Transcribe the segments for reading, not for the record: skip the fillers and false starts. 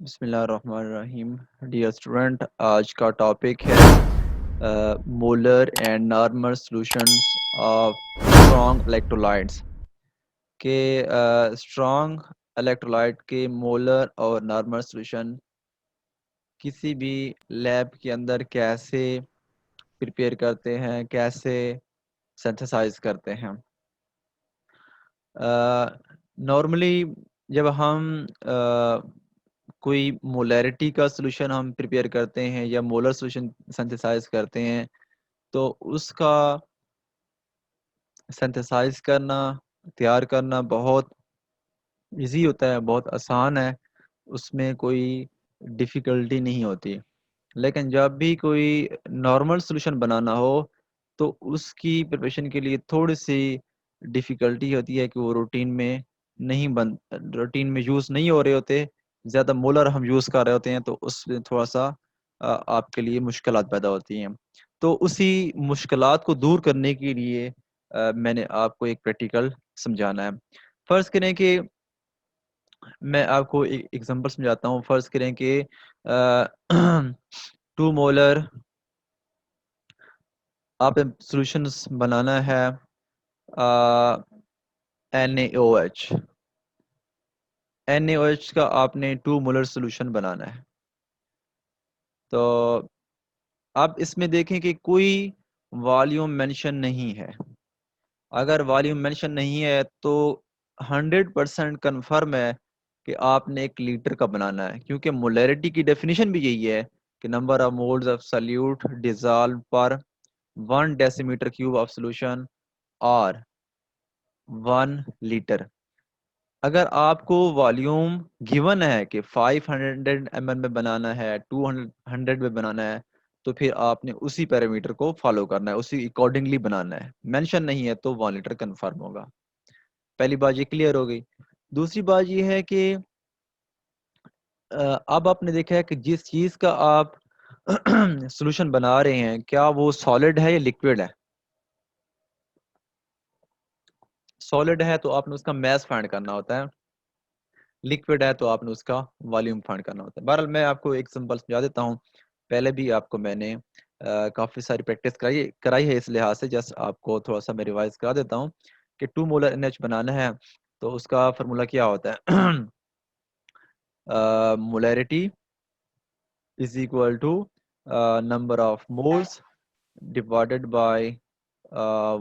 बिस्मिल्लाहिर्रहमानिर्रहीम। Dear student, आज का टॉपिक है molar and normal solutions of strong electrolytes के स्ट्रॉन्ग इलेक्ट्रोलाइट के मोलर और नॉर्मल सॉल्यूशन किसी भी लैब के अंदर कैसे प्रिपेयर करते हैं, कैसे सिंथेसाइज करते हैं। नॉर्मली जब हम कोई मोलैरिटी का सॉल्यूशन हम प्रिपेयर करते हैं या मोलर सॉल्यूशन सिंथेसाइज करते हैं, तो उसका सिंथेसाइज करना, तैयार करना बहुत इजी होता है, बहुत आसान है। उसमें कोई डिफ़िकल्टी नहीं होती। लेकिन जब भी कोई नॉर्मल सॉल्यूशन बनाना हो, तो उसकी प्रिपरेशन के लिए थोड़ी-सी डिफ़िकल्टी होती है कि वो रूटीन में यूज़ नहीं हो रहे होते। ज़्यादा मोलर हम यूज़ कर रहे होते हैं, तो उसमें थोड़ा-सा आपके लिए मुश्किलात पैदा होती हैं। तो उसी मुश्किलात को दूर करने के लिए मैंने आपको एक प्रैक्टिकल समझाना है। फ़र्ज़ करें कि मैं आपको एक एग्ज़ाम्पल समझाता हूँ। फ़र्ज़ करें कि 2 मोलर आपने सॉल्यूशंस बनाना है अ, NaOH। NaOH का आपने 2 मोलर सॉल्यूशन बनाना है। तो आप इसमें देखें कि कोई वॉल्यूम मेंशन नहीं है। अगर वॉल्यूम मेंशन नहीं है तो 100% कन्फर्म है कि आपने 1 लीटर का बनाना है, क्योंकि मोलैरिटी की डेफिनिशन भी यही है कि number of moles of solute dissolved पर 1 डेसीमीटर क्यूब ऑफ सॉल्यूशन और 1 लीटर। अगर आपको वॉल्यूम गिवन है कि 500 ml में बनाना है, 200 में बनाना है, तो फिर आपने उसी पैरामीटर को फॉलो करना है, उसी अकॉर्डिंगली बनाना है। मेंशन नहीं है तो 1 लीटर कंफर्म होगा। पहली बात ये क्लियर हो गई। दूसरी बात ये है कि अब आपने देखा है कि जिस चीज़ का आप सॉल्यूशन बना रहे हैं, क्या वो सॉलिड है या लिक्विड है? सॉलिड है तो आपने उसका मास फाइंड करना होता है। लिक्विड है तो आपने उसका वॉल्यूम फाइंड करना होता है। बहरहाल मैं आपको एक सिंपल समझा देता हूँ। पहले भी आपको मैंने काफ़ी सारी प्रैक्टिस कराई है, इस लिहाज से जस्ट आपको थोड़ा-सा मैं रिवाइज़ करा देता हूँ कि 2 मोलर NH बनाना है, तो उसका फ़ॉर्मूला क्या होता है? Molarity is equal to number of moles divided by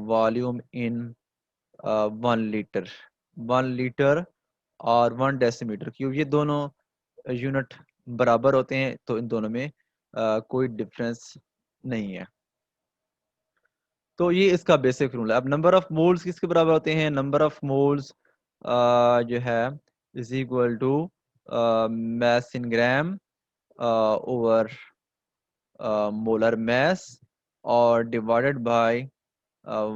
volume in 1 litre. 1 litre और 1 डेसीमीटर क्यूब, ये दोनों यूनिट बराबर होते हैं, तो इन दोनों में कोई डिफरेंस नहीं है। तो ये इसका बेसिक रूल है। अब नंबर ऑफ मोल्स किसके बराबर होते हैं? नंबर ऑफ मोल्स जो है is equal to mass in gram over molar mass और divided by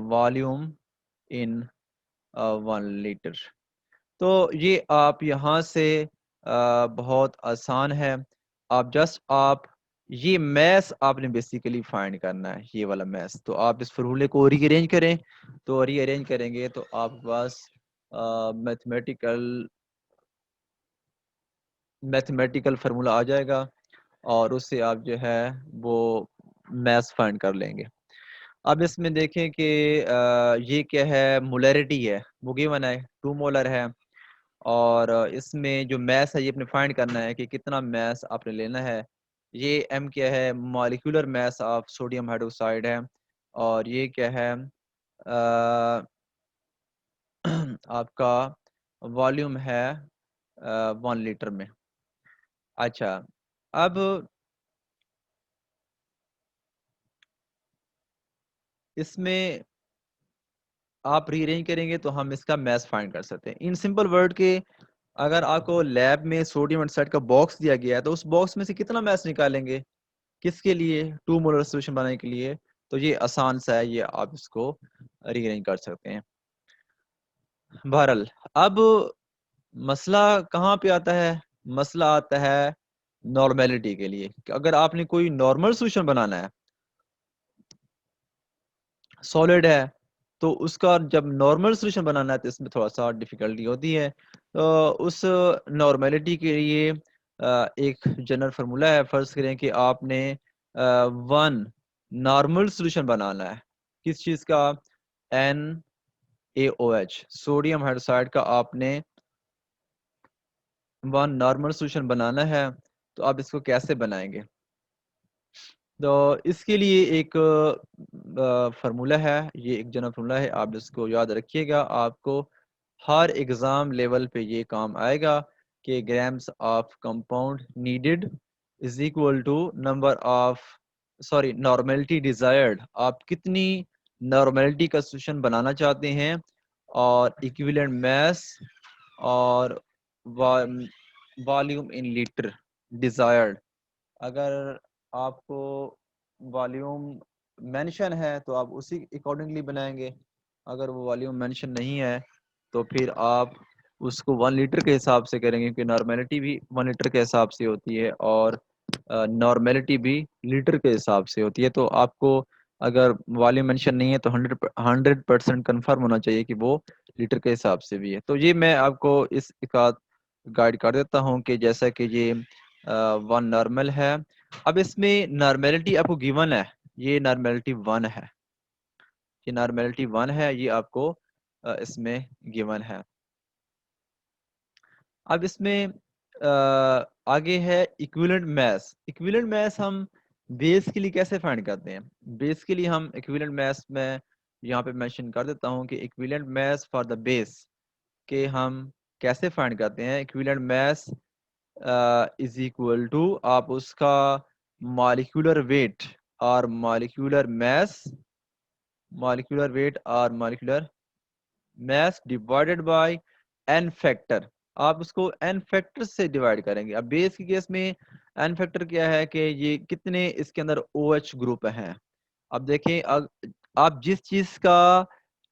volume in 1 litre. तो ये आप यहाँ से बहुत आसान है। आप ये मैथ आपने बेसिकली फाइंड करना है, ये वाला मैथ। तो आप इस फॉर्मूले को रीअरेंज करें, तो रीअरेंज करेंगे तो आपके पास मैथमेटिकल मैथमेटिकल फार्मूला आ जाएगा और उससे आप जो है वो मैथ फाइंड कर लेंगे। अब इसमें देखें कि ये क्या है? मोलैरिटी है, वो गिवन है 2 मोलर है। और इसमें जो मास है ये आपने फाइंड करना है कि कितना मास आपने लेना है। ये m क्या है? Molecular mass of sodium hydroxide है। और ये क्या है? अ, आपका वॉल्यूम है 1 लीटर में। अच्छा, अब इसमें आप रीअरेंज करेंगे तो हम इसका मास फाइंड कर सकते हैं। इन सिंपल वर्ड के, अगर आपको लैब में सोडियम हाइड्रोक्साइड का बॉक्स दिया गया है, तो उस बॉक्स में से कितना मास निकालेंगे? किसके लिए? 2 मोलर सॉल्यूशन बनाने के लिए। तो ये आसान सा है, ये आप इसको रीअरेंज कर सकते हैं। बहरहाल, अब मसला कहाँ पे आता है? मसला आता है नॉर्मैलिटी के लिए कि अगर आपने कोई नॉर्मल सॉल्यूशन बनाना है, सॉलिड है, तो उसका जब नॉर्मल सॉल्यूशन बनाना है तो इसमें थोड़ा-सा डिफ़िकल्टी होती है। उस नॉर्मैलिटी के लिए एक जनरल फार्मूला है। फर्ज करें कि आपने वन नॉर्मल सोल्यूशन बनाना है किस चीज़ का, NaOH सोडियम हाइड्रोक्साइड का आपने वन नॉर्मल सोल्यूशन बनाना है। तो आप इसको कैसे बनाएंगे? तो इसके लिए एक फार्मूला है, ये एक जनरल फार्मूला है, आप इसको याद रखिएगा। आपको हर एग्ज़ाम लेवल पे ये काम आएगा कि grams of compound needed is equal to number of normality desired. आप कितनी नॉर्मेलिटी का सोल्यूशन बनाना चाहते हैं, और इक्विवेलेंट मास और वॉल्यूम इन लीटर डिजायर्ड। अगर आपको वॉल्यूम मेंशन है तो आप उसी अकॉर्डिंगली बनाएंगे। अगर वो वॉल्यूम मेंशन नहीं है तो फिर आप उसको 1 लीटर के हिसाब से करेंगे, क्योंकि नॉर्मेलिटी भी 1 लीटर के हिसाब से होती है और नॉर्मेलिटी भी लीटर के हिसाब से होती है। तो आपको अगर वॉल्यूम मेंशन नहीं है तो 100% कन्फर्म होना चाहिए कि वो लीटर के हिसाब से भी है। तो ये मैं आपको इस एकाध गाइड कर देता हूँ कि जैसा कि ये वन नॉर्मल है। अब इसमें नॉर्मेलिटी आपको गिवन है, ये नॉर्मेलिटी 1 है, ये नॉर्मेलिटी 1 है, ये आपको इसमें गिवन है। अब इसमें आगे है इक्विवेलेंट मास। इक्विवेलेंट मास हम बेस के लिए कैसे फाइंड करते हैं? बेस के लिए हम इक्विवेलेंट मास में यहाँ पे मेंशन कर देता हूँ कि equivalent mass for the base के हम कैसे फाइंड करते हैं। Equivalent mass is equal to, आप उसका मॉलिक्यूलर वेट और मॉलिक्यूलर मास, मॉलिक्यूलर वेट और molecular mass divided by N factor. आप उसको एन फैक्टर से डिवाइड करेंगे। अब बेस के केस में एन फैक्टर क्या है कि ये कितने इसके अंदर OH ग्रुप हैं। अब देखें, आप जिस चीज का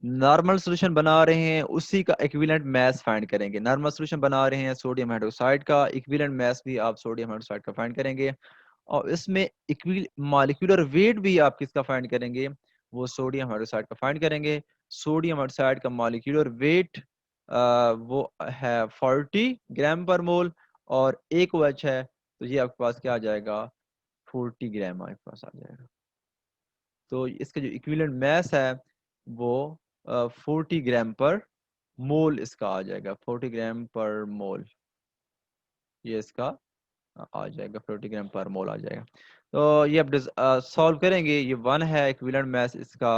नॉर्मल सॉल्यूशन बना रहे हैं उसी का इक्विवेलेंट मास फाइंड करेंगे। नॉर्मल सॉल्यूशन बना रहे हैं सोडियम हाइड्रोक्साइड का, इक्विवेलेंट मास भी आप सोडियम हाइड्रोक्साइड का फाइंड करेंगे। और इसमें इक्विल मॉलिक्यूलर वेट भी आप किसका फाइंड करेंगे, वो सोडियम हाइड्रोक्साइड का फाइंड करेंगे। सोडियम हाइड्रोक्साइड का मॉलिक्यूलर वेट वो है 40 ग्राम पर मोल, और एक OH है, तो ये आपके पास क्या आ जाएगा, 40 ग्राम आपके पास आ जाएगा। तो इसका जो इक्विवेलेंट मास है वो 40 ग्राम पर मोल इसका आ जाएगा, 40 ग्राम पर मोल ये इसका आ जाएगा, 40 ग्राम पर मोल आ जाएगा। तो ये अब सॉल्व करेंगे। ये 1 है, इक्विवेलेंट मास इसका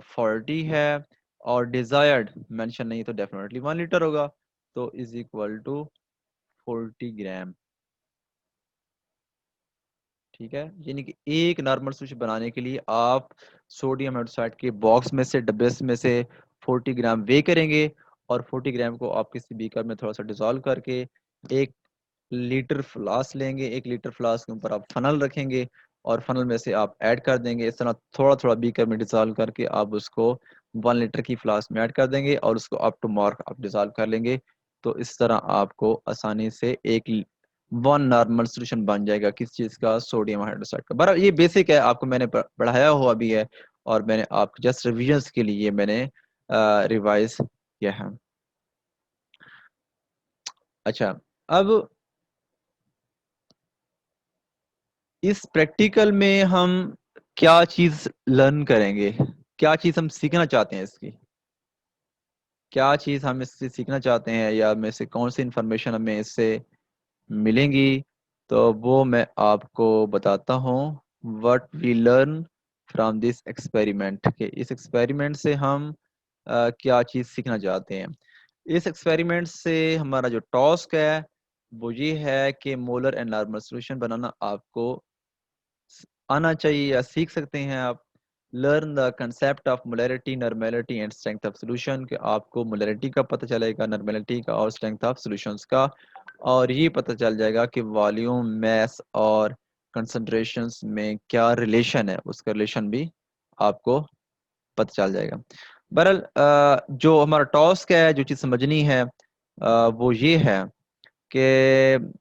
40 है, और डिजायर्ड मेंशन नहीं तो डेफिनेटली 1 लीटर होगा। तो इज इक्वल टू 40 ग्राम। ठीक है, यानी कि एक नॉर्मल स्विच बनाने के लिए आप सोडियम हाइड्रोक्साइड के बॉक्स में से, डब्बे में से 40 ग्राम वे करेंगे, और 40 ग्राम को आप किसी बीकर में थोड़ा सा डिजोल्व करके 1 लीटर फ्लास्क लेंगे। 1 लीटर फ्लास्क के ऊपर आप फनल रखेंगे, और फनल में से आप ऐड कर देंगे। इस तरह थोड़ा थोड़ा बीकर में डिजोल्व करके आप उसको 1 लीटर की फ्लास्क में ऐड कर देंगे, और उसको अप टू मार्क आप डिजोल्व कर लेंगे। तो इस तरह आपको आसानी से एक वन नॉर्मल सोल्यूशन बन जाएगा किस चीज का, सोडियम हाइड्रोक्साइड का। बराबर, ये बेसिक है, आपको मैंने पढ़ाया हुआ भी है, और मैंने आप जस्ट रिविजन्स के लिए मैंने रिवाइज किया है। अच्छा, अब इस प्रैक्टिकल में हम क्या चीज लर्न करेंगे, क्या चीज हम सीखना चाहते हैं इसकी, क्या चीज हम इससे सीखना चाहते हैं, या में से कौन सी इंफॉर्मेशन हमें इससे मिलेंगी? तो वो मैं आपको बताता हूँ। What we learn from this experiment, के इस एक्सपेरिमेंट से हम क्या चीज़ सीखना चाहते हैं। इस एक्सपेरिमेंट से हमारा जो टास्क है वो ये है कि मोलर एंड नॉर्मल सॉल्यूशन बनाना आपको आना चाहिए या सीख सकते हैं आप। Learn the concept of molarity, normality and strength of solution, कि आपको मोलरिटी का पता चलेगा, नॉर्मेलिटी का और स्ट्रेंथ ऑफ सॉल्यूशंस का, और ये पता चल जाएगा कि वॉल्यूम, मैस और कंसंट्रेशंस में क्या रिलेशन है, उसका रिलेशन भी आपको पता चल जाएगा। बहरहाल जो हमारा टास्क है, जो चीज़ समझनी है वो ये है कि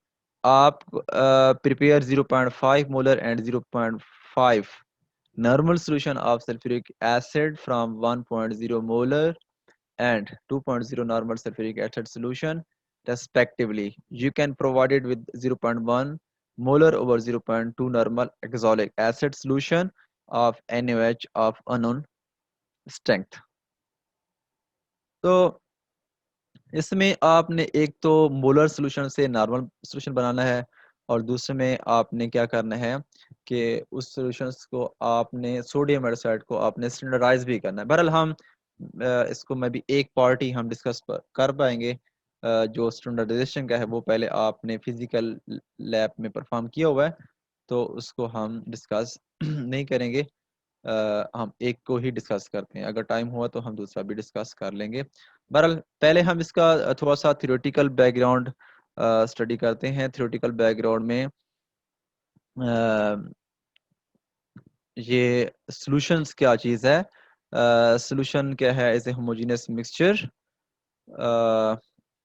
आप prepare 0.5 molar and 0.5 normal solution of sulfuric acid from 1.0 molar and 2.0 normal sulfuric acid solution respectively. You can provide it with 0.1 molar over 0.2 normal oxalic acid solution of NaOH of unknown strength. तो इसमें आपने एक तो molar solution से normal solution बनाना है और दूसरे में आपने क्या करना है कि उस सॉल्यूशंस को आपने सोडियम हाइड्रोक्साइड को आपने स्टैंडर्डाइज भी करना है। बहरहाल हम इसको मैं भी एक पार्ट ही हम डिस्कस कर पाएंगे। जो स्टैंडर्डाइजेशन का है वो पहले आपने फिजिकल लैब में परफॉर्म किया हुआ है, तो उसको हम डिस्कस नहीं करेंगे। हम एक को ही डिस्कस करते हैं, अगर टाइम हुआ तो हम दूसरा भी डिस्कस कर लेंगे। बहरहाल पहले हम इसका थोड़ा सा थ्योरेटिकल बैकग्राउंड स्टडी करते हैं। थ्योरेटिकल बैकग्राउंड में ये सॉल्यूशंस क्या चीज़ है। सॉल्यूशन क्या है? As a homogeneous mixture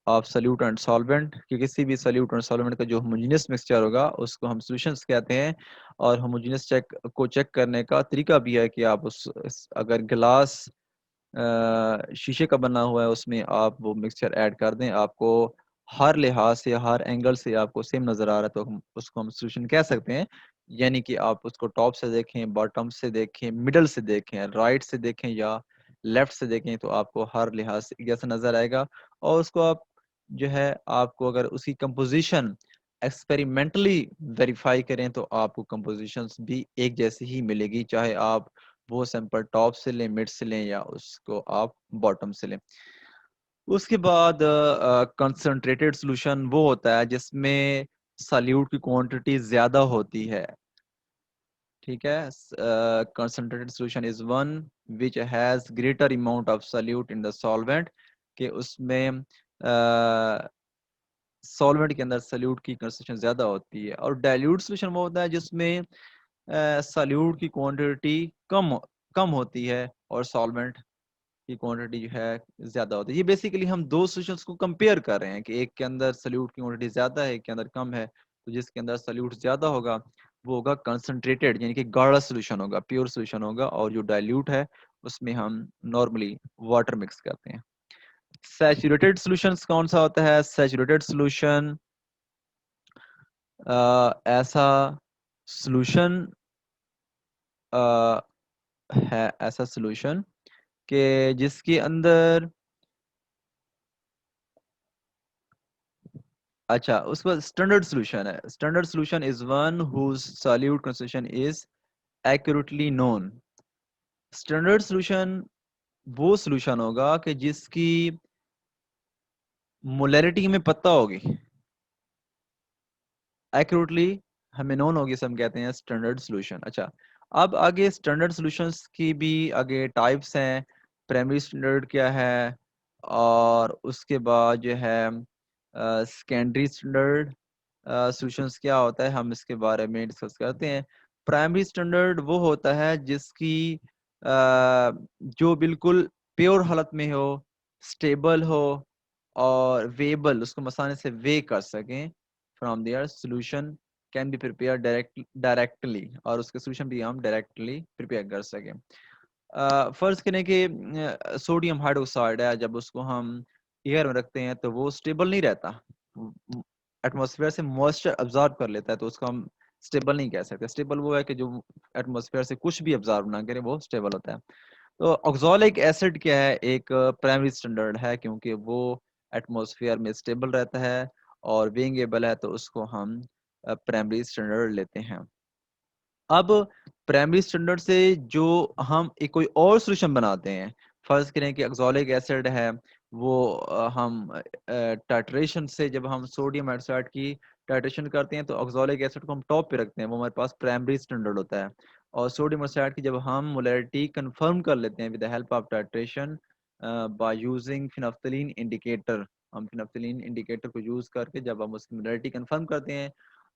of solute and solvent, कि किसी भी सॉल्यूट और सॉल्वेंट का जो होमोजेनियस मिक्सचर होगा उसको हम सॉल्यूशंस कहते हैं। और होमोजेनियस चेक करने का तरीका भी है कि आप अगर गिलास शीशे का बना हुआ है उसमें आप वो मिक्सचर ऐड कर दें, आपको हर लिहाज से हर एंगल से आपको सेम नज़र आ रहा है तो हम उसको हम सॉल्यूशन कह सकते हैं। यानी कि आप उसको टॉप से देखें, बॉटम से देखें, मिडल से देखें, राइट से देखें या लेफ्ट से देखें, तो आपको हर लिहाज से एक जैसा नज़र आएगा। और उसको आप जो है आपको अगर उसकी कंपोजिशन एक्सपेरिमेंटली वेरीफाई करें तो आपको कंपोजिशंस भी एक जैसी ही मिलेगी, चाहे आप वो सैंपल टॉप से लें, मिड से लें या उसको आप बॉटम से लें। उसके बाद कंसंट्रेटेड सॉल्यूशन वो होता है जिसमें सॉल्यूट की क्वांटिटी ज्यादा होती है। ठीक है, concentrated solution is one which has greater amount of solute in the solvent, कि उसमें सॉल्वेंट के अंदर सॉल्यूट की कंसंट्रेशन ज्यादा होती है। और डाइल्यूट सॉल्यूशन वो होता है जिसमें सॉल्यूट की क्वांटिटी कम होती है और सॉल्वेंट की क्वांटिटी जो है ज्यादा होती है। ये बेसिकली हम दो सॉल्यूशंस को कंपेयर कर रहे हैं कि एक के अंदर सॉल्यूट की क्वांटिटी ज्यादा है, एक के अंदर कम है। तो जिसके अंदर सॉल्यूट ज्यादा होगा वो होगा कंसंट्रेटेड, यानी कि गाढ़ा सॉल्यूशन होगा, प्योर सॉल्यूशन होगा। और जो डाइल्यूट है उसमें हम नॉर्मली वाटर मिक्स करते हैं। सैचुरेटेड सॉल्यूशंस कौन सा होता है? सैचुरेटेड सॉल्यूशन ऐसा सॉल्यूशन है, ऐसा सॉल्यूशन के जिसके अंदर, अच्छा उस पर स्टैंडर्ड सॉल्यूशन है। Standard solution is one whose solute concentration is accurately known. Standard solution वो सॉल्यूशन होगा कि जिसकी मोलैरिटी हमें पता होगी, एक्यूरेटली हमें नोन होगी, सब कहते हैं स्टैंडर्ड सॉल्यूशन। अच्छा, अब आगे स्टैंडर्ड सॉल्यूशंस की भी आगे टाइप्स हैं। प्राइमरी स्टैंडर्ड क्या है, और उसके बाद जो है सेकेंडरी स्टैंडर्ड सॉल्यूशंस क्या होता है, हम इसके बारे में डिस्कस करते हैं। प्राइमरी स्टैंडर्ड वो होता है जिसकी जो बिल्कुल प्योर हालत में हो, स्टेबल हो और वेबल, उसको मसाने से वे कर सकें from their solution can be prepare directly, और उसके सॉल्यूशन भी हम डायरेक्टली प्रिपेयर कर सकें। फर्ज करें कि सोडियम हाइड्रोक्साइड है, जब उसको हम एयर में रखते हैं तो वो स्टेबल नहीं रहता, एटमॉस्फेयर से मॉइस्चर अब्जॉर्ब कर लेता है, तो उसको हम स्टेबल नहीं कह सकते। स्टेबल वो है कि जो एटमॉस्फेयर से कुछ भी अब्जॉर्ब ना करे, वो स्टेबल होता है। तो ऑक्सोलिक एसिड क्या है? एक प्राइमरी स्टैंडर्ड है, क्योंकि वो एटमॉस्फेयर में स्टेबल रहता है और वेंगेबल है, तो उसको हम प्राइमरी स्टैंडर्ड लेते हैं। अब प्राइमरी स्टैंडर्ड से जो हम एक कोई और सॉल्यूशन बनाते हैं, फर्ज करें कि ऑक्सोलिक एसिड है, वो हम टाइट्रेशन से, जब हम सोडियम हाइड्रोक्साइड की टाइट्रेशन करते हैं तो ऑक्सोलिक एसिड को हम टॉप पे रखते हैं, वो हमारे पास प्राइमरी स्टैंडर्ड होता है। और सोडियम हाइड्रोक्साइड की जब हम मोलैरिटी कंफर्म कर लेते हैं with the help of titration by using phenolphthalein indicator, हम फिनोल्फ्थालीन इंडिकेटर को यूज करके जब हम उसकी मोलैरिटी कंफर्म करते हैं,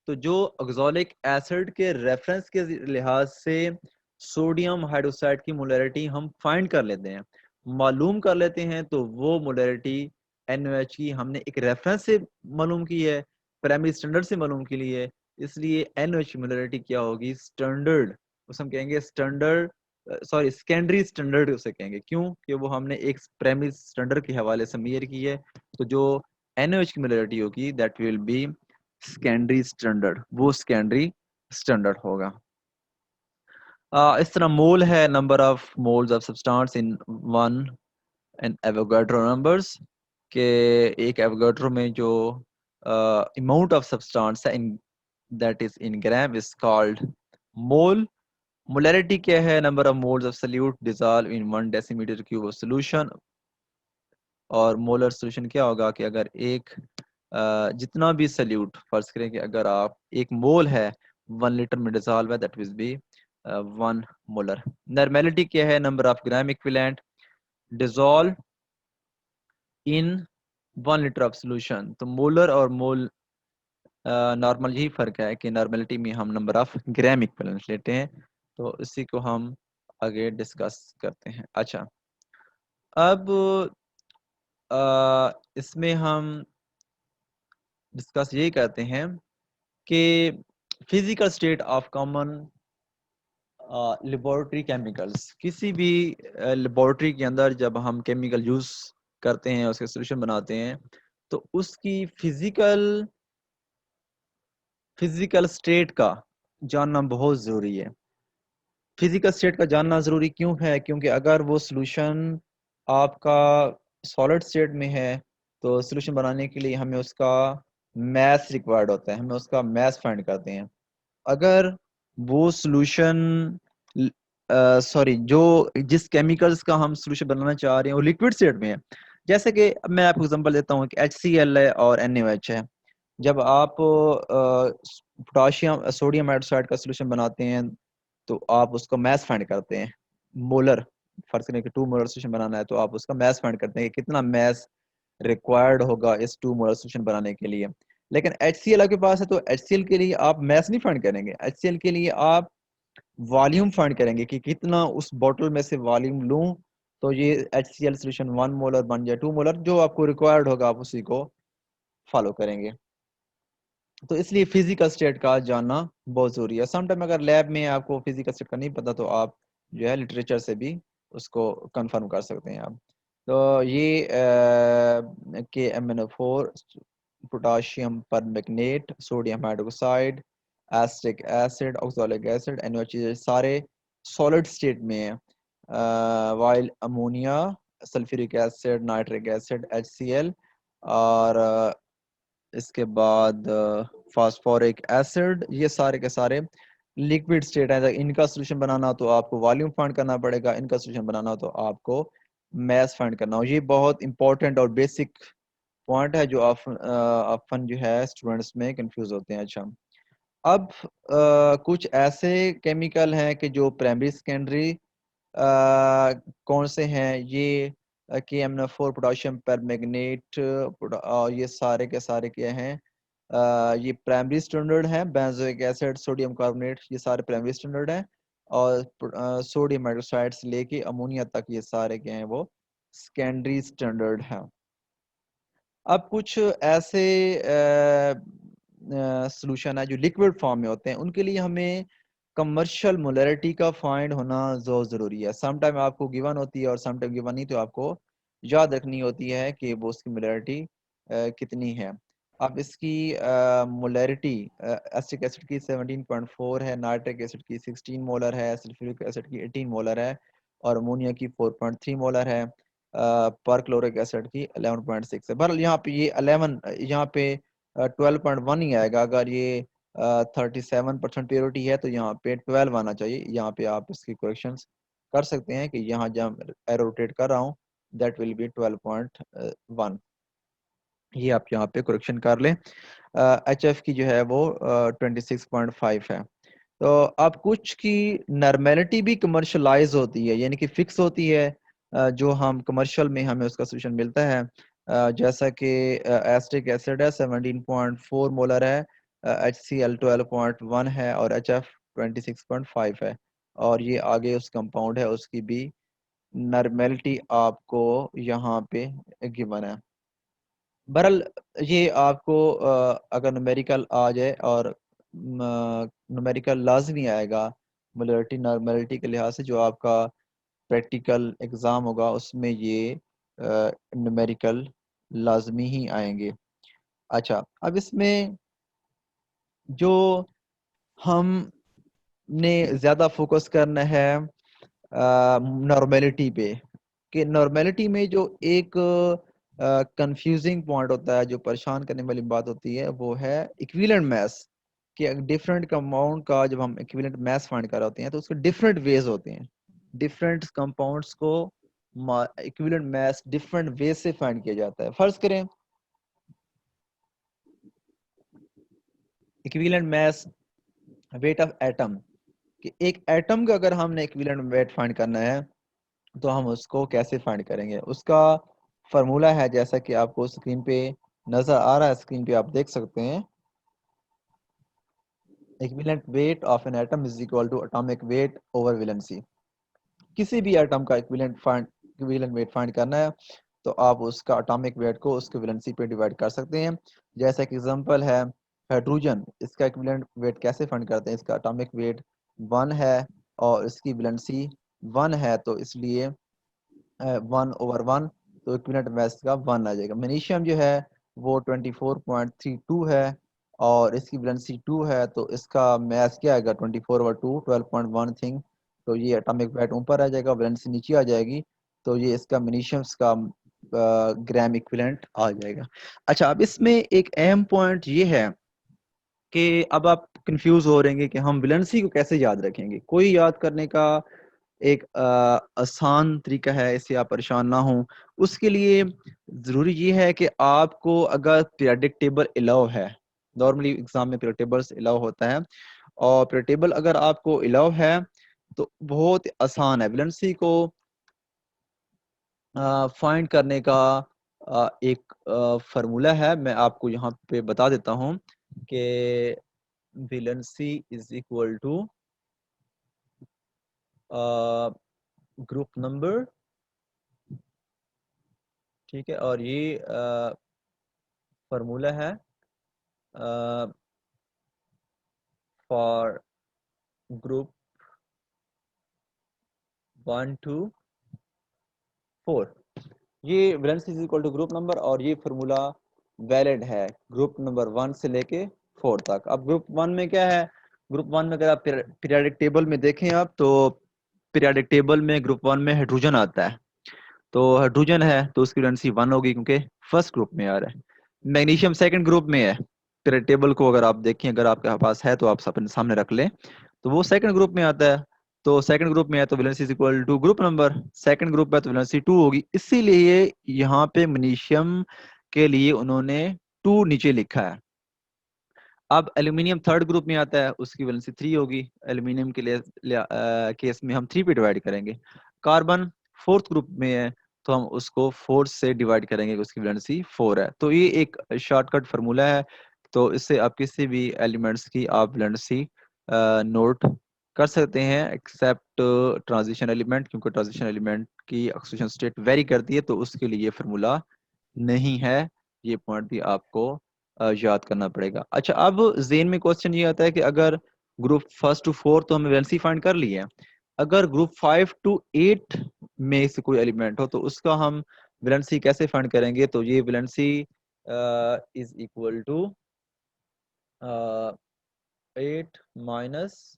तो जो ऑक्सोलिक एसिड के रेफरेंस के लिहाज से सोडियम हाइड्रोक्साइड की मोलैरिटी हम फाइंड कर लेते हैं, मालूम कर लेते हैं, तो वो मोलैरिटी NaOH की हमने एक रेफरेंस से मालूम की है, प्राइमरी स्टैंडर्ड से मालूम की लिए, इसलिए NaOH की मोलैरिटी क्या होगी? स्टैंडर्ड। उसे हम कहेंगे स्टैंडर्ड, सॉरी सेकेंडरी स्टैंडर्ड उसे कहेंगे। क्यों? कि वो हमने एक प्राइमरी स्टैंडर्ड के हवाले से मेजर की है। तो जो NaOH की मोलैरिटी होगी that will B secondary standard, वो सेकेंडरी स्टैंडर्ड होगा। इस तरह मोल है number of moles of substance in one and Avogadro numbers, के एक एवोगाड्रो में जो अमाउंट ऑफ सब्सटेंस है in that is in gram is called mole. Molarity क्या है? Number of moles of solute dissolve in 1 decimetre cube of solution. और molar solution क्या होगा कि अगर एक जितना भी सल्यूट फर्ज करें कि अगर आप एक मोल है 1 लीटर में डिसॉल्व है that will B 1 molar. Normality क्या है? Number of gram equivalent dissolve in 1 litre of solution. तो मोलर और मोल नॉर्मल यही फर्क है कि नॉर्मेलिटी में हम नंबर ऑफ ग्राम इक्विवेलेंट लेते हैं। तो इसी को हम आगे डिस्कस करते हैं। अच्छा, अब इसमें हम डिस्कस यही करते हैं कि physical state of common laboratory chemicals. किसी भी लेबोरेटरी के अंदर जब हम केमिकल यूज करते हैं, उसके सोल्यूशन बनाते हैं, तो उसकी फिजिकल स्टेट का जानना बहुत ज़रूरी है। फिजिकल स्टेट का जानना ज़रूरी क्यों है? क्योंकि अगर वो सोल्यूशन आपका सॉलिड स्टेट में है तो सोल्यूशन बनाने के लिए हमें उसका मैथ रिक्वायर्ड होता है, हमें उसका मैथ फाइंड करते हैं। अगर वो सोल्यूशन जो जिस केमिकल्स का हम सोल्यूशन बनाना चाह रहे हैं वो लिक्विड स्टेट में है, जैसे कि अब मैं आपको एग्जांपल देता हूँ कि HCl है और NaOH है। जब आप पोटाशियम सोडियम हाइड्रोक्साइड का सोल्यूशन बनाते हैं तो आप उसका मैथ फाइंड करते हैं मोलर। फर्ज करें कि 2 मोलर सोल्यूशन बनाना है तो आप उसका मैथ फाइंड करते हैं कि कितना मैथ रिक्वायर्ड होगा इस 2 मोलर सोल्यूशन बनाने के लिए। लेकिन HCl आपके पास है तो HCl के लिए आप मैथ नहीं फाइंड करेंगे, HCl के लिए आप वॉल्यूम फाइंड करेंगे कि कितना उस बॉटल में से वॉल्यूम लूं तो ये HCl सोल्यूशन 1 मोलर बन जाए 2 मोलर, जो आपको रिक्वायर्ड होगा आप उसी को फॉलो करेंगे। तो इसलिए फिजिकल स्टेट का जानना बहुत जरूरी है। समटाइम अगर लैब में आपको फिजिकल स्टेट का नहीं पता तो आप जो है लिटरेचर से भी उसको कंफर्म कर सकते हैं आप। तो ये KMnO4 potassium permanganate sodium hydroxide acetic acid oxalic acid NaOH सारे सॉलिड स्टेट में है। While ammonia sulphuric acid nitric acid HCl और इसके बाद फास्फोरिक एसिड, ये सारे के सारे लिक्विड स्टेट है। इनका सोल्यूशन बनाना हो तो आपको वॉल्यूम फाइंड करना पड़ेगा, इनका सोल्यूशन बनाना हो तो आपको मैथ फाइंड करना हो। ये बहुत इंपॉर्टेंट और बेसिक पॉइंट है जो ऑफन जो है स्टूडेंट्स में कंफ्यूज होते हैं। अच्छा, अब कुछ ऐसे केमिकल हैं कि जो प्राइमरी सेकेंडरी कौन से हैं? ये KMnO4 पोटाशियम परमैंगनेट ये सारे के सारे क्या हैं? ये प्राइमरी स्टैंडर्ड है। बेंजोइक एसिड सोडियम कार्बोनेट ये सारे प्राइमरी स्टैंडर्ड हैं और सोडियम हाइड्रोक्साइड से लेके अमोनिया तक ये सारे क्या हैं? वो सेकेंडरी स्टैंडर्ड हैं। अब कुछ ऐसे सॉल्यूशन है जो लिक्विड फॉर्म में होते हैं, उनके लिए हमें कमर्शियल मोलैरिटी का फाइंड होना बहुत ज़रूरी है। समटाइम आपको गिवन होती है और समटाइम गिवन नहीं, तो आपको याद रखनी होती है कि वो उसकी मोलैरिटी कितनी है। अब इसकी मोलैरिटी एसिटिक एसिड की 17.4 है, नाइट्रिक एसिड की 16 मोलर है, सल्फ्यूरिक एसिड की 18 मोलर है और अमोनिया की 4.3 मोलर है। पर क्लोरिक एसिड की 11.6 है। बहरहाल यहाँ पे ये 11 यहाँ पे 12.1 ही आएगा। अगर ये 37% प्योरिटी है तो यहाँ पे 12 आना चाहिए। यहाँ पे आप इसकी करेक्शंस कर सकते हैं कि यहाँ जब एरो रोटेट कर रहा हूँ दैट विल बी 12.1। ये आप यहाँ पे करेक्शन कर लें। HF की जो है वो 26.5 है। तो अब कुछ की नॉर्मेलिटी भी कमर्शलाइज होती है, यानी कि फिक्स होती है। जो हम कमर्शियल में हमें उसका सोल्यूशन मिलता है। जैसा कि एसिटिक एसिड है 17.4 मोलर है, HCl 12.1 है और HF 26.5 है। और ये आगे उस कंपाउंड है उसकी भी नॉर्मेलिटी आपको यहाँ पे गिवन है। बहरहाल ये आपको अगर न्यूमेरिकल आ जाए और न्यूमेरिकल लाजमी आएगा मोलैरिटी नॉर्मेलिटी के लिहाज से, जो आपका प्रैक्टिकल एग्ज़ाम होगा उसमें ये न्यूमेरिकल लाजमी ही आएंगे। अच्छा, अब इसमें जो हमने ज़्यादा फोकस करना है नॉर्मेलिटी पे, कि नॉर्मेलिटी में जो एक कंफ्यूजिंग पॉइंट होता है, जो परेशान करने वाली बात होती है, वो है इक्विवेलेंट मैथ्स। कि डिफरेंट कंपाउंड का जब हम इक्विवेलेंट मैथ्स फाइंड कर रहे होते हैं तो उसके डिफरेंट वेज होते हैं। डिफरेंट कंपाउंड्स को इक्विवेलेंट मैथ्स डिफरेंट वे से फाइंड किया जाता है। फर्ज करें equivalent maths weight of atom, कि एक एटम का अगर हमने इक्विवेलेंट वेट फाइंड करना है तो हम उसको कैसे फाइंड करेंगे। उसका फार्मूला है, जैसा कि आपको स्क्रीन पे नजर आ रहा है, स्क्रीन पे आप देख सकते हैं। Equivalent weight of an atom is equal to atomic weight over valency. किसी भी एटम का इक्विवेलेंट वेट फाइंड करना है तो आप उसका एटॉमिक वेट को उसके वैलेंसी पे डिवाइड कर सकते हैं। जैसा कि एग्जांपल है हाइड्रोजन, इसका इक्विवेलेंट वेट कैसे फाइंड करते हैं। इसका एटॉमिक वेट 1 है और इसकी वैलेंसी 1 है, तो इसलिए 1/1, तो इक्विवेलेंट मास का 1 आ जाएगा। मैग्नीशियम जो है वो 24.32 है और इसकी वैलेंसी 2 है, तो इसका मास क्या आएगा 24/2, 12.1 थिंग। तो ये एटॉमिक वेट ऊपर आ जाएगा, वैलेंसी नीचे आ जाएगी, तो ये इसका मैग्नीशियम्स का ग्राम इक्विवेलेंट आ जाएगा। अच्छा, अब इसमें एक अहम पॉइंट ये है कि अब आप कंफ्यूज हो रहे हैं कि हम वैलेंसी को कैसे याद रखेंगे। कोई याद करने का एक आसान तरीका है, इससे आप परेशान ना हो। उसके लिए ज़रूरी ये है कि आपको अगर पीरियडिक टेबल अलाउ है, नॉर्मली एग्जाम में पीरियड टेबल्स अलाउ होता है, और पीरियड टेबल अगर आपको अलाउ है तो बहुत आसान है। वैलेंसी को फाइंड करने का एक फार्मूला है, मैं आपको यहाँ पे बता देता हूँ कि valency is equal to group number, ठीक है। और ये फार्मूला है फॉर ग्रुप 1 to 4। ये valency is equal to group number, और ये फार्मूला वैलिड है ग्रुप नंबर 1 से लेके 4 तक। अब ग्रुप 1 में क्या है, ग्रुप 1 में अगर आप पीरियोडिक टेबल में देखें आप, तो पीरियोडिक टेबल में ग्रुप 1 में हाइड्रोजन आता है, तो हाइड्रोजन है तो उसकी वैलेंसी 1 होगी क्योंकि फर्स्ट ग्रुप में आ रहा है। मैग्नीशियम सेकंड ग्रुप में है, पीरियड टेबल को अगर आप देखें, अगर आपके पास है तो आप अपने सामने रख लें, तो वो सेकंड ग्रुप में आता है। तो सेकंड ग्रुप में है तो valency is equal to group number, second group है तो वैलेंसी 2 होगी। इसीलिए यहाँ पे मैग्नीशियम के लिए उन्होंने 2 नीचे लिखा है। अब एल्यूमिनियम थर्ड ग्रुप में आता है, उसकी वैलेंसी 3 होगी। एल्यूमिनियम के लिए केस में हम 3 पे डिवाइड करेंगे। कार्बन फोर्थ ग्रुप में है तो हम उसको 4 से डिवाइड करेंगे, उसकी वैलेंसी 4 है। तो ये एक शॉर्टकट फार्मूला है, तो इससे आप किसी भी एलिमेंट्स की आप वैलेंसी नोट कर सकते हैं, एक्सेप्ट ट्रांजिशन एलिमेंट, क्योंकि ट्रांजिशन एलिमेंट की ऑक्सीजन स्टेट वेरी करती है, तो उसके लिए ये फार्मूला नहीं है। ये पॉइंट भी आपको याद करना पड़ेगा। अच्छा, अब जेन में क्वेश्चन ये आता है कि अगर ग्रुप फर्स्ट टू फोर्थ तो हमने वैलेंसी फाइंड कर ली है, अगर ग्रुप 5 टू 8 में से कोई एलिमेंट हो तो उसका हम वैलेंसी कैसे फाइंड करेंगे। तो ये valency is equal to 8 minus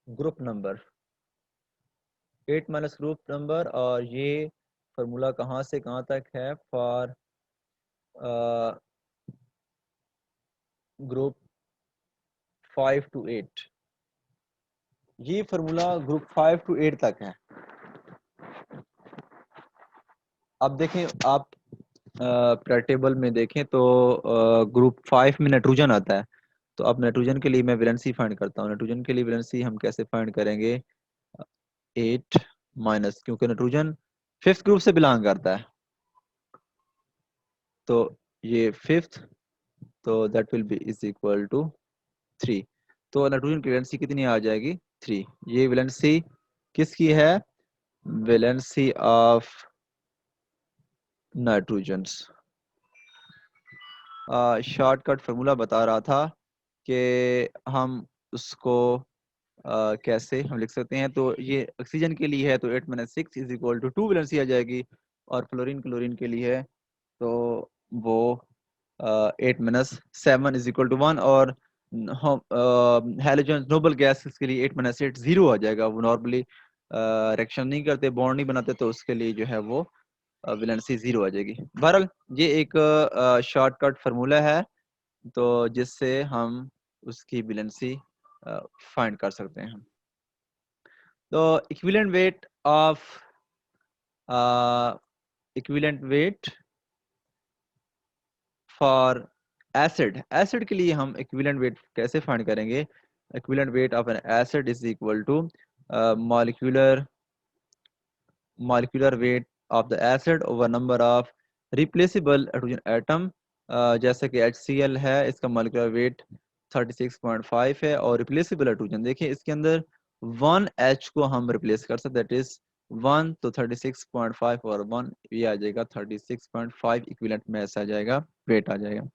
group number, 8 minus group number. और ये फार्मूला कहाँ से कहाँ तक है, फॉर ग्रुप 5 टू 8। ये फार्मूला ग्रुप 5 टू 8 तक है। अब देखें आप टेबल में देखें तो ग्रुप 5 में नाइट्रोजन आता है, तो अब नाइट्रोजन के लिए मैं वैलेंसी फाइंड करता हूँ। नाइट्रोजन के लिए वैलेंसी हम कैसे फाइंड करेंगे, 8 माइनस, क्योंकि नाइट्रोजन फिफ्थ ग्रुप से बिलोंग करता है, तो ये फिफ्थ, तो that will be is equal to 3। तो नाइट्रोजन की वैलेंसी कितनी आ जाएगी, 3। ये वैलेंसी किसकी है, valency of nitrogen. Shortcut formula बता रहा था कि हम उसको कैसे हम लिख सकते हैं। तो ये ऑक्सीजन के लिए है तो 8 minus 6 is equal to 2 valency आ जाएगी, और फ्लोरीन क्लोरीन के लिए है तो वो 8 माइनस 7 इज इक्वल टू 1, और हैलोजन नोबल गैसेस के लिए 8 माइनस 8 0 आ जाएगा। वो नॉर्मली रिएक्शन नहीं करते, बॉन्ड नहीं बनाते, तो उसके लिए जो है वो वैलेंसी 0 आ जाएगी। बहरहाल ये एक शॉर्टकट फार्मूला है, तो जिससे हम उसकी वैलेंसी फाइंड कर सकते हैं। तो equivalent weight of equivalent weight for acid के लिए हम इक्विवेलेंट वेट कैसे फाइंड करेंगे? Equivalent weight of an acid is equal to molecular weight of the acid over number of replaceable hydrogen atom। जैसे कि HCl है, इसका मॉलिक्यूलर वेट 36.5 है, और रिप्लेसेबल हाइड्रोजन देखिए इसके अंदर 1H को हम रिप्लेस कर सकते, दैट इज 1, तो 36.5 और 1 ये आ जाएगा 36.5 इक्विवेलेंट में ऐसा आ जाएगा, वेट आ जाएगा।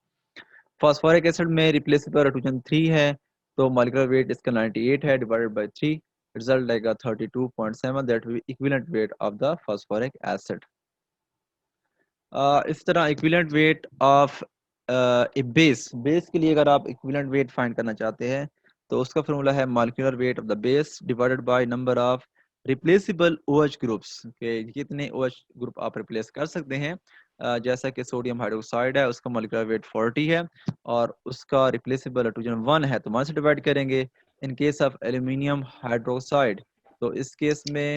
फॉस्फोरिक एसिड में रिप्लेसेबल हाइड्रोजन 3 है, तो मॉलिक्यूलर वेट इसका 98 है, डिवाइडेड बाय 3 रिजल्ट आएगा 32.7, that will equivalent weight of the phosphoric acid. इस तरह equivalent weight of A base के लिए अगर आप इक्विवेलेंट वेट फाइंड करना चाहते हैं, तो उसका फॉर्मूला है molecular weight of the base divided by number of replaceable OH groups के, कितने OH ग्रुप आप रिप्लेस कर सकते हैं। जैसा कि सोडियम हाइड्रोक्साइड है, उसका मॉलिक्यूलर वेट 40 है, और उसका रिप्लेसेबल हाइड्रोजन 1 है, तो 1 से डिवाइड करेंगे। इन केस ऑफ एल्यूमिनियम हाइड्रोक्साइड, तो इस केस में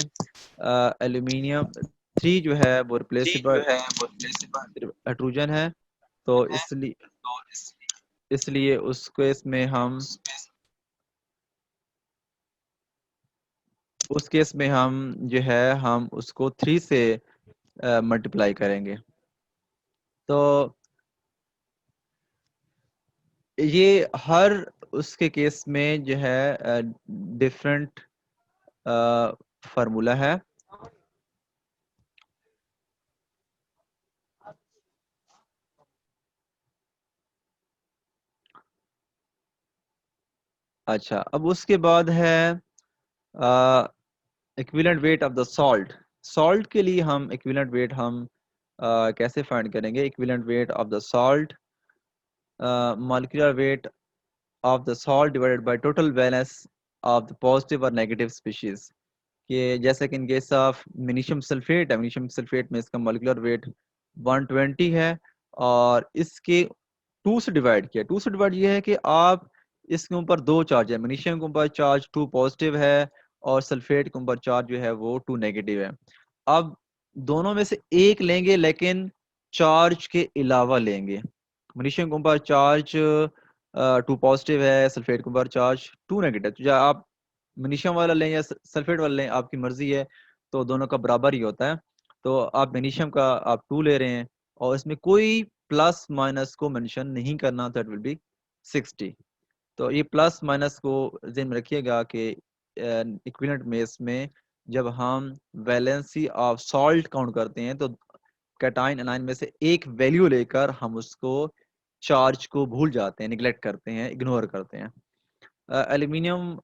एल्यूमिनियम 3 जो है वो रिप्लेसेबल हाइड्रोजन है, तो इसलिए उस केस में हम जो है हम उसको 3 से मल्टीप्लाई करेंगे। तो ये हर उसके केस में जो है डिफरेंट फार्मूला है। अच्छा, अब उसके बाद है equivalent weight of the salt के लिए हम इक्विवेलेंट वेट हम कैसे फाइंड करेंगे? Equivalent weight of the salt, molecular weight of the salt divided by total valence of the positive और negative species। कि जैसे कि इन केस ऑफ मैग्नीशियम सल्फेट है, मैग्नीशियम सल्फेट में इसका मॉलिक्यूलर वेट 120 है, और इसके 2 से डिवाइड किया। 2 से डिवाइड ये है कि आप इसके ऊपर 2 चार्ज है, मैग्नीशियम के ऊपर चार्ज 2 पॉजिटिव है, और सल्फेट के ऊपर चार्ज जो है वो 2 नेगेटिव है। अब दोनों में से एक लेंगे, लेकिन चार्ज के अलावा लेंगे। मैग्नीशियम के ऊपर चार्ज 2 पॉजिटिव है, सल्फेट के ऊपर चार्ज 2 नेगेटिव। तो या आप मैग्नीशियम वाला लें या सल्फेट वाला लें, आपकी मर्जी है, तो दोनों का बराबर ही होता है। तो आप मैग्नीशियम का आप 2 ले रहे हैं, और इसमें कोई प्लस माइनस को मेंशन नहीं करना, दैट विल बी 60। तो ये प्लस माइनस को ध्यान में रखिएगा कि इक्विवेलेंट मेस में जब हम वैलेंसी ऑफ सॉल्ट काउंट करते हैं, तो कैटाइन एनाइन में से एक वैल्यू लेकर हम उसको चार्ज को भूल जाते हैं, निगलेक्ट करते हैं, इग्नोर करते हैं। एल्यूमिनियम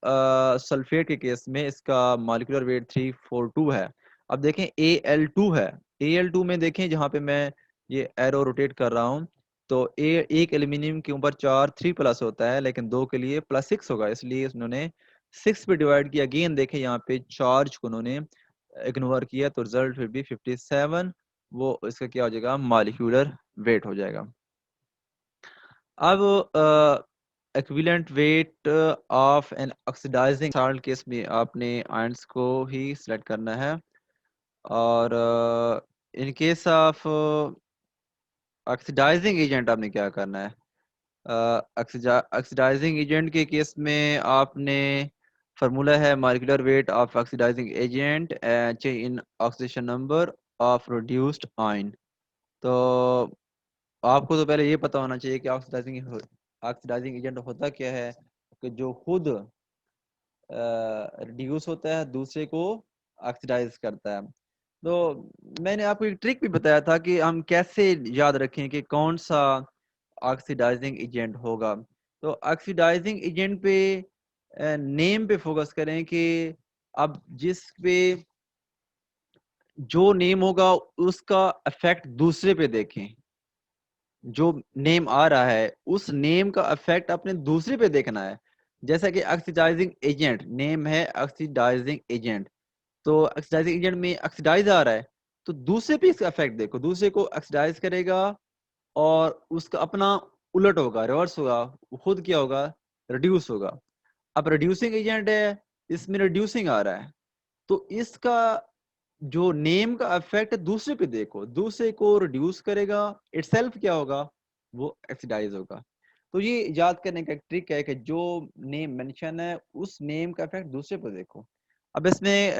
सल्फेट के केस में इसका मॉलिक्यूलर वेट 342 है। अब देखें Al2 है, Al2 में देखें जहाँ पे मैं ये एरो रोटेट कर रहा हूँ, तो एक एल्यूमिनियम के ऊपर चार्ज 3 प्लस होता है, लेकिन 2 के लिए प्लस 6 होगा, इसलिए उन्होंने 6 पे डिवाइड किया। अगेन देखें यहाँ पे चार्ज को उन्होंने इग्नोर किया, तो रिजल्ट विल बी 57। वो इसका क्या हो जाएगा? मॉलिक्यूलर वेट हो जाएगा। अब equivalent weight of an oxidising salt case में आपने आयंस को ही सिलेक्ट करना है, और in case of oxidising agent आपने क्या करना है? ऑक्सीडाइजिंग एजेंट के केस में आपने फार्मूला है molecular weight of oxidising agent in oxidation number of reduced ion. तो आपको तो पहले ये पता होना चाहिए कि ऑक्सीडाइजिंग एजेंट होता क्या है, कि जो खुद रिड्यूस होता है, दूसरे को ऑक्सीडाइज करता है। तो मैंने आपको एक ट्रिक भी बताया था कि हम कैसे याद रखें कि कौन सा ऑक्सीडाइजिंग एजेंट होगा। तो ऑक्सीडाइजिंग एजेंट पे नेम पे फोकस करें, कि अब जिस पे जो नेम होगा उसका इफेक्ट दूसरे पे देखें। जो नेम आ रहा है उस नेम का इफेक्ट अपने दूसरे पे देखना है। जैसा कि ऑक्सीडाइजिंग एजेंट, नेम है ऑक्सीडाइजिंग एजेंट, तो ऑक्सीडाइजिंग एजेंट में ऑक्सीडाइज आ रहा है, तो दूसरे पे इसका इफेक्ट देखो, दूसरे को ऑक्सीडाइज करेगा और उसका अपना उलट होगा, रिवर्स होगा, वो खुद क्या होगा, रिड्यूस होगा। अब रिड्यूसिंग एजेंट है, इसमें रिड्यूसिंग आ रहा है, तो इसका जो नेम का इफेक्ट है दूसरे पे देखो, दूसरे को रिड्यूस करेगा, इटसेल्फ क्या होगा, वो ऑक्सीडाइज होगा। तो ये याद करने का एक ट्रिक है कि जो नेम मेंशन है उस नेम का इफेक्ट दूसरे पर देखो। अब इसमें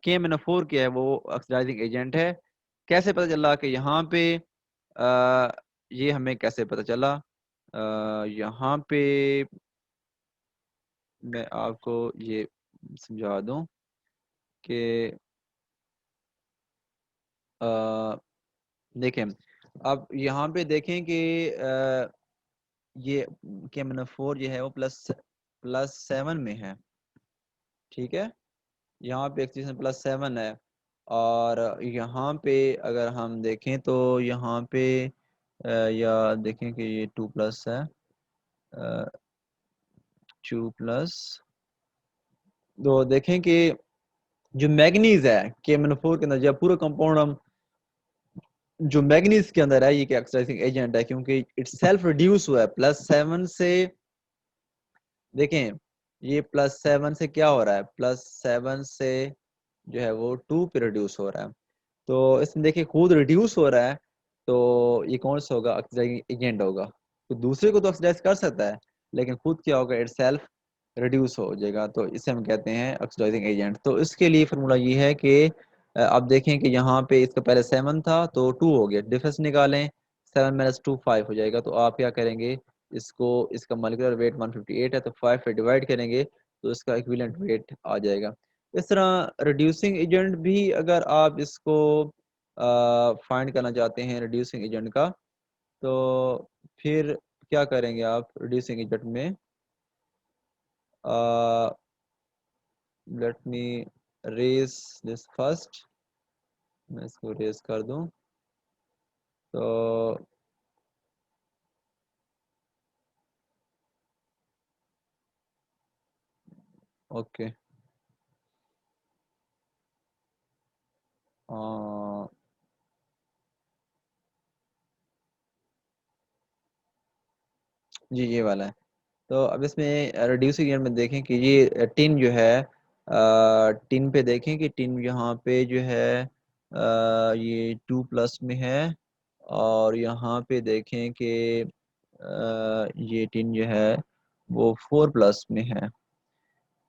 KMnO4 क्या है, वो ऑक्सीडाइजिंग एजेंट है। कैसे पता चला कि यहाँ पे ये हमें कैसे पता चला, यहाँ पे मैं आपको ये समझा दूं कि देखें, अब यहाँ पे देखें कि ये KMnO4 जो है वो +7 में है, ठीक है, यहाँ पे ऑक्सीजन +7 है। और यहाँ पे अगर हम देखें तो यहाँ पे या देखें कि ये 2+ है, 2+, तो देखें कि जो मैग्नीज है KMnO4 के अंदर, जब पूरा कंपाउंड हम जो मैग्नीज के अंदर है, ये क्या ऑक्सीडाइजिंग एजेंट है, क्योंकि इट सेल्फ रिड्यूस हुआ है +7 से। देखें ये +7 से क्या हो रहा है, +7 से जो है वो 2 पे रिड्यूस हो रहा है, तो इसमें देखिए खुद रिड्यूस हो रहा है, तो ये कौन सा होगा, ऑक्सीडाइजिंग एजेंट होगा। तो दूसरे को तो ऑक्सीडाइज कर सकता है, लेकिन खुद क्या होगा, इट सेल्फ रिड्यूस हो जाएगा, तो इसे हम कहते हैं ऑक्सीडाइजिंग एजेंट। तो इसके लिए फार्मूला ये है कि आप देखें कि यहाँ पे इसका पहले 7 था तो 2 हो गया, डिफरेंस निकालें, 7 - 2 5 हो जाएगा। तो आप क्या करेंगे, इसको, इसका मॉलिक्यूलर वेट 158 है, तो 5 पे डिवाइड करेंगे तो इसका इक्विवेलेंट वेट आ जाएगा। इस तरह रिड्यूसिंग एजेंट भी अगर आप इसको फाइंड करना चाहते हैं रिड्यूसिंग एजेंट का, तो फिर क्या करेंगे आप रिड्यूसिंग एजेंट में, let me raise this first, मैं इसको रेज कर दूं, तो ओके, जी ये वाला है। तो अब इसमें रिड्यूसिंग एजेंट में देखें कि ये टिन जो है, टिन पे देखें कि टिन यहाँ पे जो है ये 2+ में है, और यहाँ पे देखें कि ये टिन जो है वो 4+ में है।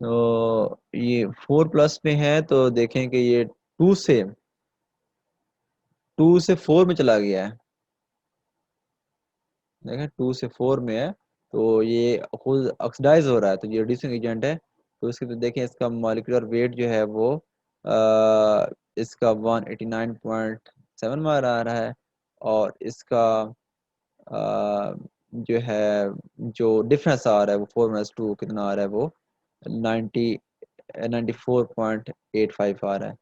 तो ये 4+ में है, तो देखें कि ये 2 से 4 में चला गया है, देखें 2 से 4 में है, तो ये खुद ऑक्सीडाइज हो रहा है, तो ये रिड्यूसिंग एजेंट है। तो इसके तो देखें इसका मॉलिक्यूलर वेट जो है वो इसका 189.7 मार आ रहा है, और इसका जो है जो डिफरेंस आ रहा है वो 4 - 2 कितना आ रहा है, वो 94.85 आ रहा है।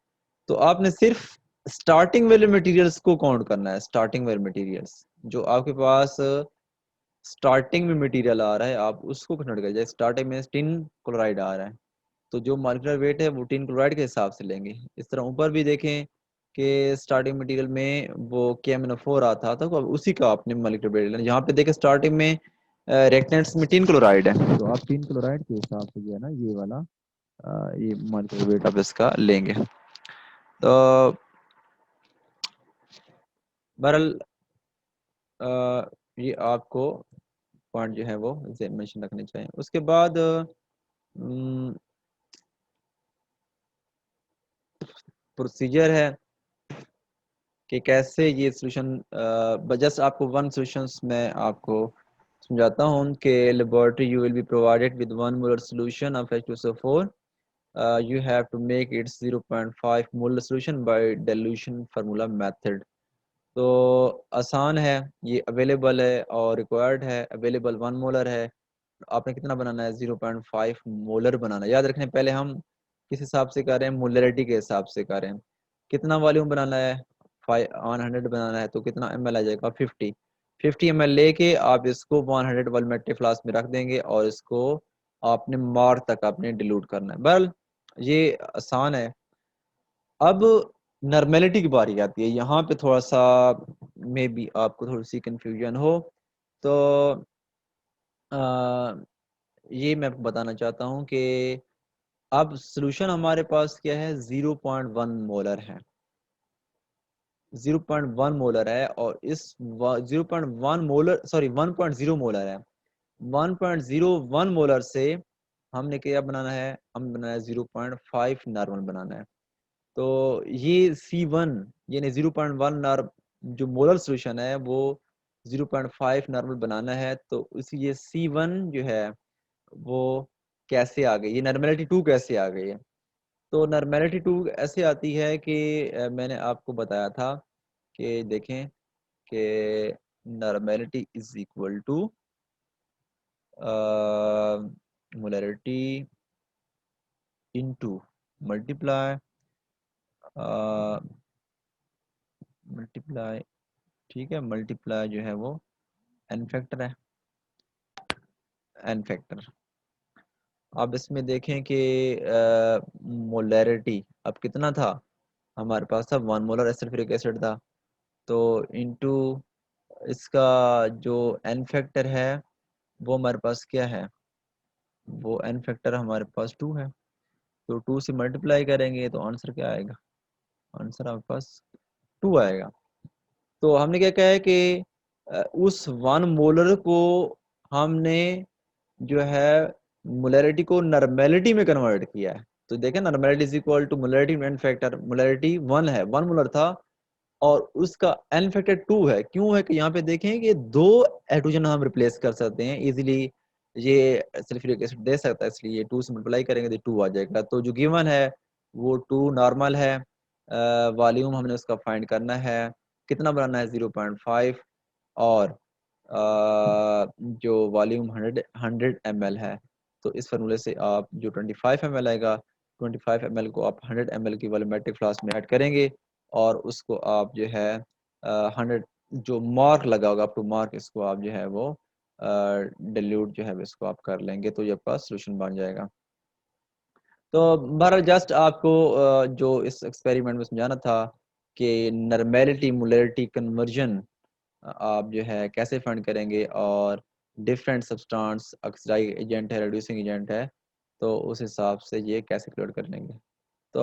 तो आपने सिर्फ स्टार्टिंग वाले मटेरियल्स को काउंट करना है, स्टार्टिंग वाले मटेरियल्स जो आपके पास स्टार्टिंग में मटेरियल आ रहा है, आप उसको कंसिडर करिए। जैसे स्टार्टिंग में टिन क्लोराइड आ रहा है, तो जो मॉलिक्यूलर वेट है वो टिन क्लोराइड के हिसाब से लेंगे। इस तरह ऊपर भी देखें कि स्टार्टिंग मटेरियल में वो KMnO4 आता था, तो अब उसी का आपने मॉलिक्यूलर वेट लेना। यहाँ पे देखें स्टार्टिंग में रेक्टेंट्स में टिन क्लोराइड है, तो आप टिन क्लोराइड के हिसाब से जो है ना ये वाला ये मॉलिक्यूलर वेट आप इसका लेंगे। तो बहरहाल ये आपको पॉइंट जो है वो मेंशन रखने चाहिए। उसके बाद प्रोसीजर है कि कैसे ये सोल्यूशन, जस्ट आपको वन सोल्यूशंस मैं आपको समझाता हूँ कि laboratory you will be provided with 1 molar solution of H2SO4, you have to make its 0.5 molar solution by dilution formula method। तो आसान है, ये अवेलेबल है और रिक्वायर्ड है, अवेलेबल 1 मोलर है, आपने कितना बनाना है, 0.5 मोलर बनाना है। याद रखने पहले हम किस हिसाब से कर रहे हैं, मोलरिटी के हिसाब से कर रहे हैं। कितना वॉल्यूम बनाना है, 100 बनाना है, तो कितना ml आ जाएगा, 50। 50 ml लेके आप इसको 100 वॉल्यूमेट्रिक फ्लास्क में रख देंगे और इसको आपने मार्क तक आपने डिल्यूट करना है। बल ये आसान है। अब नॉर्मेलिटी की बारी आती है, यहाँ पे थोड़ा सा मे बी आपको थोड़ी सी कंफ्यूजन हो, तो ये मैं आपको बताना चाहता हूँ कि अब सोल्यूशन हमारे पास क्या है, 0.1 मोलर है, 0.1 मोलर है, और इस 0.1 मोलर, सॉरी 1.0 मोलर है। 1.01 मोलर से हमने क्या बनाना है, हम बनाना है 0.5 नॉर्मल बनाना है। तो ये C1 यानी 0.1 नॉर्म जो मोलर सोल्यूशन है वो 0.5 नॉर्मल बनाना है। तो इसी ये C1 जो है वो कैसे आ गई, ये नॉर्मेलिटी 2 कैसे आ गई है? तो नॉर्मेलिटी 2 ऐसे आती है कि मैंने आपको बताया था कि देखें कि normality is equal to molarity into multiply multiply, ठीक है, मल्टीप्लाई जो है वो एन फैक्टर है, एन फैक्टर। अब इसमें देखें कि मोलैरिटी अब कितना था हमारे पास, था 1 मोलर सल्फ्यूरिक एसिड था, तो इनटू इसका जो एन फैक्टर है वो हमारे पास क्या है, वो एन फैक्टर हमारे पास 2 है। तो 2 से मल्टीप्लाई करेंगे तो आंसर क्या आएगा, आंसर आपके पास 2 आएगा। तो हमने क्या कहा है कि उस 1 मोलर को हमने जो है मोलैरिटी को नॉर्मेलिटी में कन्वर्ट किया है। तो देखें normality is equal to molarity N factor, molarity 1 है, 1 मोलर था और उसका एन फैक्टर 2 है। क्यों है कि यहाँ पे देखें कि 2 हाइड्रोजन हम रिप्लेस कर सकते हैं इजीली, ये सल्फ्यूरिक एसिड दे सकता है, इसलिए 2 से मल्टीप्लाई करेंगे तो 2 आ जाएगा। तो जो गिवन है वो 2 नॉर्मल है। वॉल्यूम हमने उसका फाइंड करना है, कितना बनाना है 0.5, और जो वॉल्यूम 100 ml है। तो इस फार्मूले से आप जो 25 ml आएगा, 25 ml को आप 100 ml की वॉल्यूमेट्रिक फ्लास्क में ऐड करेंगे और उसको आप जो है 100 जो मार्क लगा होगा अप टू मार्क, इसको आप जो है वो डिल्यूट जो है इसको आप कर लेंगे तो ये आपका सोल्यूशन बन जाएगा। तो बहरहाल जस्ट आपको जो इस एक्सपेरिमेंट में समझाना था कि नॉर्मेलिटी मोलैरिटी कन्वर्जन आप जो है कैसे फाइंड करेंगे, और डिफरेंट सब्सटेंस ऑक्सीडाइजिंग एजेंट है, रिड्यूसिंग एजेंट है, तो उस हिसाब से ये कैसे कैलकुलेट कर लेंगे। तो